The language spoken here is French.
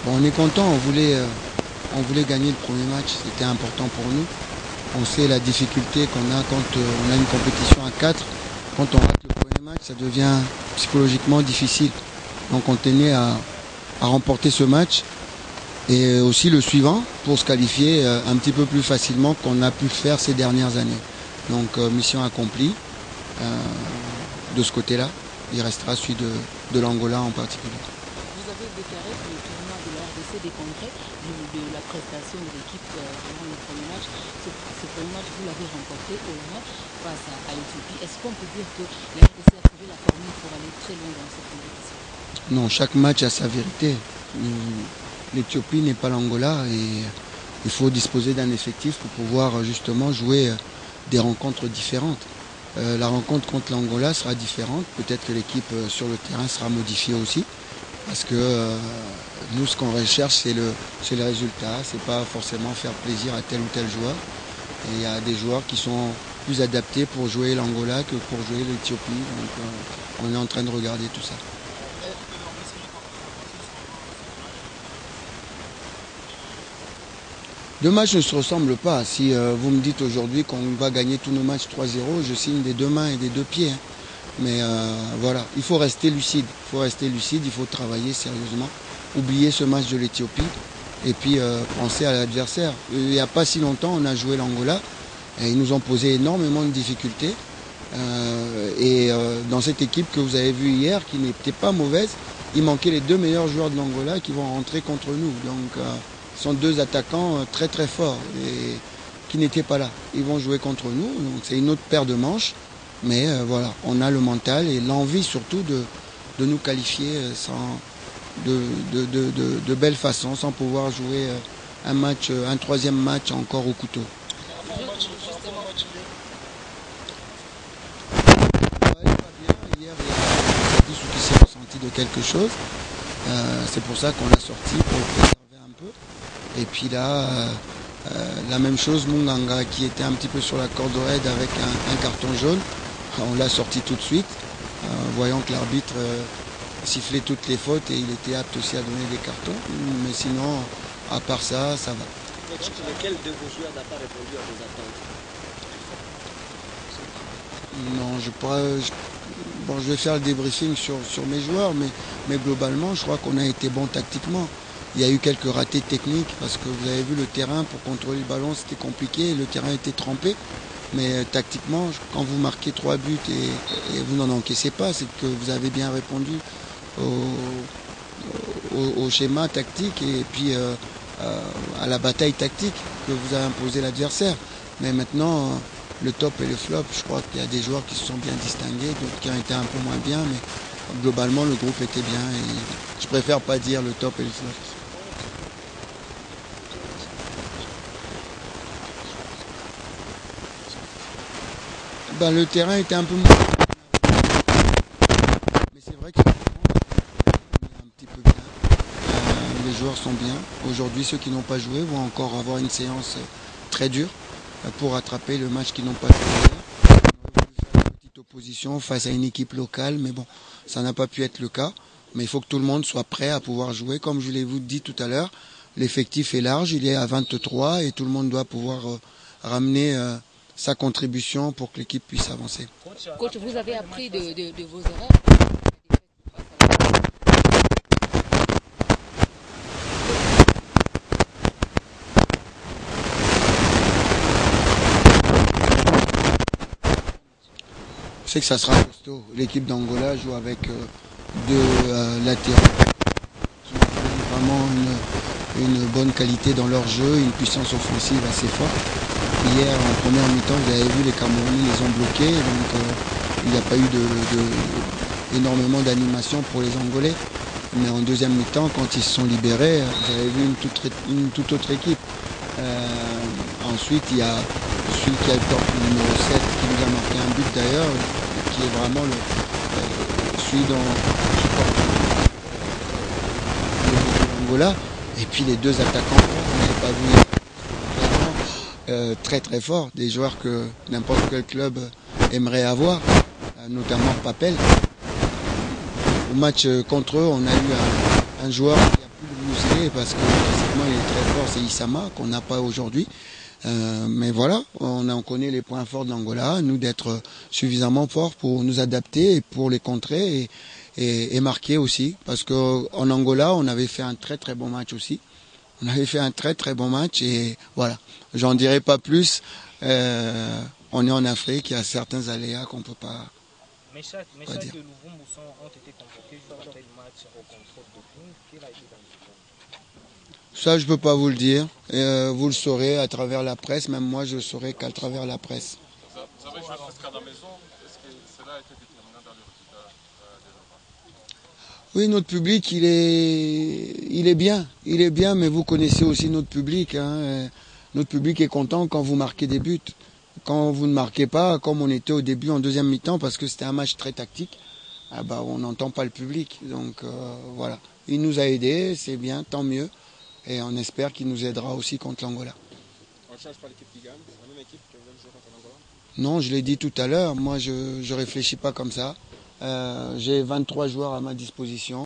Bon, on est content, on voulait gagner le premier match, c'était important pour nous. On sait la difficulté qu'on a quand on a une compétition à 4. Quand on rate le premier match, ça devient psychologiquement difficile. Donc on tenait à remporter ce match et aussi le suivant pour se qualifier un petit peu plus facilement qu'on a pu le faire ces dernières années. Donc mission accomplie de ce côté-là. Il restera celui de l'Angola en particulier. Vous avez déclaré que le tournoi de la RDC dépendrait de la prestation de l'équipe durant le premier match. Ce premier match, vous l'avez remporté au loin face à l'Éthiopie. Est-ce qu'on peut dire que la RDC a trouvé la formule pour aller très loin dans cette compétition? Non, chaque match a sa vérité. L'Éthiopie n'est pas l'Angola et il faut disposer d'un effectif pour pouvoir justement jouer des rencontres différentes. La rencontre contre l'Angola sera différente. Peut-être que l'équipe sur le terrain sera modifiée aussi. Parce que nous, ce qu'on recherche, c'est le résultat. C'est pas forcément faire plaisir à tel ou tel joueur. Et il y a des joueurs qui sont plus adaptés pour jouer l'Angola que pour jouer l'Éthiopie. Donc on est en train de regarder tout ça. Deux matchs ne se ressemblent pas. Si vous me dites aujourd'hui qu'on va gagner tous nos matchs 3-0, je signe des deux mains et des deux pieds. Mais voilà, il faut rester lucide. Il faut travailler sérieusement. Oublier ce match de l'Éthiopie et puis penser à l'adversaire. Il n'y a pas si longtemps, on a joué l'Angola et ils nous ont posé énormément de difficultés. Dans cette équipe que vous avez vue hier, qui n'était pas mauvaise, il manquait les deux meilleurs joueurs de l'Angola qui vont rentrer contre nous. Donc ce sont deux attaquants très très forts et qui n'étaient pas là. Ils vont jouer contre nous, donc c'est une autre paire de manches. Mais voilà, on a le mental et l'envie surtout de nous qualifier de belle façon, sans pouvoir jouer un troisième match encore au couteau. Hier, il y a qui s'est ressenti de quelque chose. C'est pour ça qu'on l'a sorti pour le préserver un peu. Et puis là, la même chose, Munganga qui était un petit peu sur la corde raide avec un carton jaune. On l'a sorti tout de suite, voyant que l'arbitre sifflait toutes les fautes et il était apte aussi à donner des cartons. Mais sinon, à part ça, ça va. Lequel de vos joueurs n'a pas répondu à vos attentes? Non, je vais faire le débriefing sur mes joueurs, mais globalement, je crois qu'on a été bon tactiquement. Il y a eu quelques ratés techniques parce que vous avez vu le terrain pour contrôler le ballon, c'était compliqué et le terrain était trempé. Mais tactiquement, quand vous marquez 3 buts et vous n'en encaissez pas, c'est que vous avez bien répondu au schéma tactique et puis à la bataille tactique que vous a imposé l'adversaire. Mais maintenant, le top et le flop, je crois qu'il y a des joueurs qui se sont bien distingués, d'autres qui ont été un peu moins bien, mais globalement, le groupe était bien et je préfère pas dire le top et le flop. Le terrain était un peu moins. Mais c'est vrai que on est un petit peu bien. Les joueurs sont bien. Aujourd'hui, ceux qui n'ont pas joué vont encore avoir une séance très dure pour rattraper le match qu'ils n'ont pas joué. On aurait voulu faire une petite opposition face à une équipe locale, mais bon, ça n'a pas pu être le cas. Mais il faut que tout le monde soit prêt à pouvoir jouer. Comme je l'ai vous dit tout à l'heure, l'effectif est large, il est à 23 et tout le monde doit pouvoir ramener sa contribution pour que l'équipe puisse avancer. Coach, vous avez appris de vos erreurs. Je sais que ça sera costaud. L'équipe d'Angola joue avec deux latéraux qui ont vraiment une bonne qualité dans leur jeu, une puissance offensive assez forte. Hier, en première mi-temps, vous avez vu, les Camerounais les ont bloqués, donc il n'y a pas eu énormément d'animation pour les Angolais. Mais en deuxième mi-temps, quand ils se sont libérés, vous avez vu une toute autre équipe. Ensuite, il y a celui qui a le numéro 7, qui nous a marqué un but d'ailleurs, qui est vraiment celui dont supporte l'Angola. Et puis les deux attaquants, vous n'avez pas vu. Très très fort, des joueurs que n'importe quel club aimerait avoir, notamment Papel. Au match contre eux, on a eu un joueur qui a pu le museler jouer parce que physiquement il est très fort, c'est Issama qu'on n'a pas aujourd'hui. Mais voilà, on connaît les points forts de l'Angola, nous d'être suffisamment forts pour nous adapter et pour les contrer et marquer aussi. Parce qu'en Angola, on avait fait un très très bon match aussi. On avait fait un très très bon match et voilà, j'en dirai pas plus. On est en Afrique, il y a certains aléas qu'on ne peut pas. Meshach et Luvumbu ont été convoqués juste après le match au contrôle doping. Quel a été dans le Ça, je ne peux pas vous le dire. Vous le saurez à travers la presse. Même moi, je le saurai qu'à travers la presse. Vous avez joué presque à la maison. Est-ce que cela a été déterminant dans le résultat des enfants? Oui, notre public, il est bien. Il est bien, mais vous connaissez aussi notre public. Hein. Notre public est content quand vous marquez des buts. Quand vous ne marquez pas, comme on était au début en deuxième mi-temps, parce que c'était un match très tactique, on n'entend pas le public. Donc voilà. Il nous a aidés, c'est bien, tant mieux. Et on espère qu'il nous aidera aussi contre l'Angola. On ne change pas l'équipe qui gagne, c'est la même équipe que vous allez jouer contre l'Angola? Non, je l'ai dit tout à l'heure, moi je ne réfléchis pas comme ça. J'ai 23 joueurs à ma disposition.